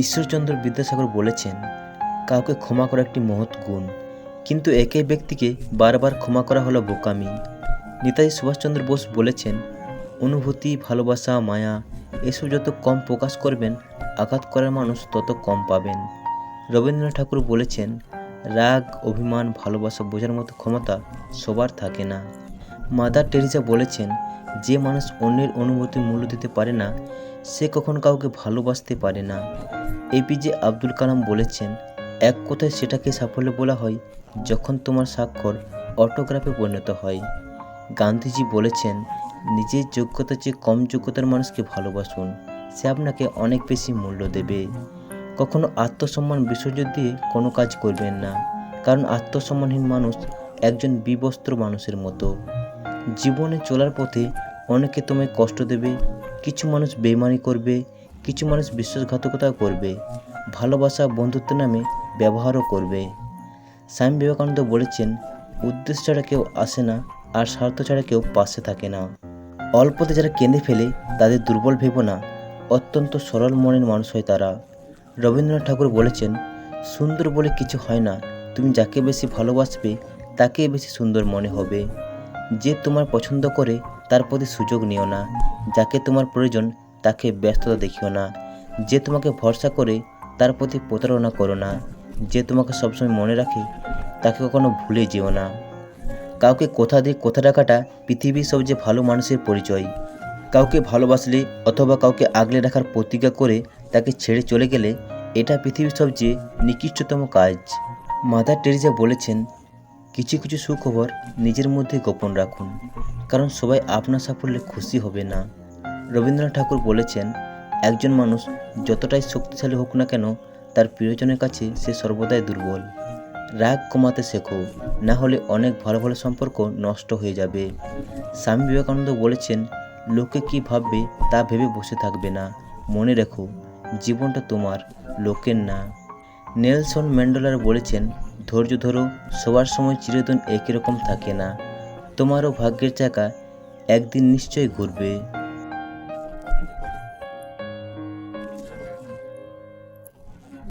ঈশ্বরচন্দ্র বিদ্যাসাগর বলেছেন, কাউকে ক্ষমা করা একটি মহৎ গুণ, কিন্তু একই ব্যক্তিকে বারবার ক্ষমা করা হলো বোকামি। নেতাজি সুভাষচন্দ্র বোস বলেছেন, অনুভূতি, ভালোবাসা, মায়া এসব যত কম প্রকাশ করবেন, আঘাত করার মানুষ তত কম পাবেন। রবীন্দ্রনাথ ঠাকুর বলেছেন, রাগ, অভিমান, ভালোবাসা বোঝার মতো ক্ষমতা সবার থাকে না। মাদার টেরেসা বলেছেন, যে মানুষ অন্যের অনুভূতির মূল্য দিতে পারে না, সে কখনো কাউকে ভালোবাসতে পারে না। এপিজে আব্দুল কালাম বলেছেন, এক কথায় সেটাকে সাফল্য বলা হয় যখন তোমার স্বাক্ষর অটোগ্রাফে পরিণত হয়। গান্ধীজি বলেছেন, নিজের যোগ্যতার চেয়ে কম যোগ্যতার মানুষকে ভালোবাসুন, সে আপনাকে অনেক বেশি মূল্য দেবে। কখনো আত্মসম্মান বিসর্জন দিয়ে কোনো কাজ করবেন না, কারণ আত্মসম্মানহীন মানুষ একজন বিবস্ত্র মানুষের মতো। জীবনে চলার পথে অনেকে তোমায় কষ্ট দেবে, কিছু মানুষ বেইমানি করবে, কিছু মানুষ বিশ্বাসঘাতকতা করবে, ভালোবাসা বন্ধুত্বের নামে ব্যবহারও করবে। স্বামী বিবেকানন্দ বলেছেন, উদ্দেশ্য ছাড়া কেউ আসে না, আর স্বার্থ ছাড়া কেউ পাশে থাকে না। অল্পতে যারা কেঁদে ফেলে তাদের দুর্বল ভেবো না, অত্যন্ত সরল মনের মানুষ হয় তারা। রবীন্দ্রনাথ ঠাকুর বলেছেন, সুন্দর বলে কিছু হয় না, তুমি যাকে বেশি ভালোবাসবে তাকেই বেশি সুন্দর মনে হবে। যে তোমার পছন্দ করে তার প্রতি সুযোগ নিও না, যাকে তোমার প্রয়োজন তাকে ব্যস্ততা দেখিও না। যে তোমাকে ভরসা করে তার প্রতি প্রতারণা করো না, যে তোমাকে সবসময় মনে রাখে তাকে কখনো ভুলে যেও না। কাউকে কথা দিয়ে কথা রাখাটা পৃথিবীর সবচেয়ে ভালো মানুষের পরিচয়। কাউকে ভালোবাসলে অথবা কাউকে আগলে রাখার প্রতিজ্ঞা করে তাকে ছেড়ে চলে গেলে এটা পৃথিবীর সবচেয়ে নিকৃষ্টতম কাজ। মাদার টেরেসা বলেছেন, কিছু কিছু সুখবর নিজের মধ্যে গোপন রাখুন, কারণ সবাই আপনার সাফল্যে খুশি হবে না। রবীন্দ্রনাথ ঠাকুর বলেছেন, একজন মানুষ যতটাই শক্তিশালী হোক না কেন, তার প্রিয়জনের কাছে সে সর্বদাই দুর্বল। রাগ কমাতে শেখো, না হলে অনেক ভালো ভালো সম্পর্ক নষ্ট হয়ে যাবে। স্বামী বিবেকানন্দ বলেছেন, লোকে কি ভাববে তা ভেবে বসে থাকবে না, মনে রেখো জীবনটা তোমার, লোকের না। নেলসন ম্যান্ডেলার বলেছেন, ধৈর্য ধরো, সবার সময় চিরদিন একই রকম থাকে না, তোমারও ভাগ্যের চাকা একদিন নিশ্চয়ই ঘুরবে।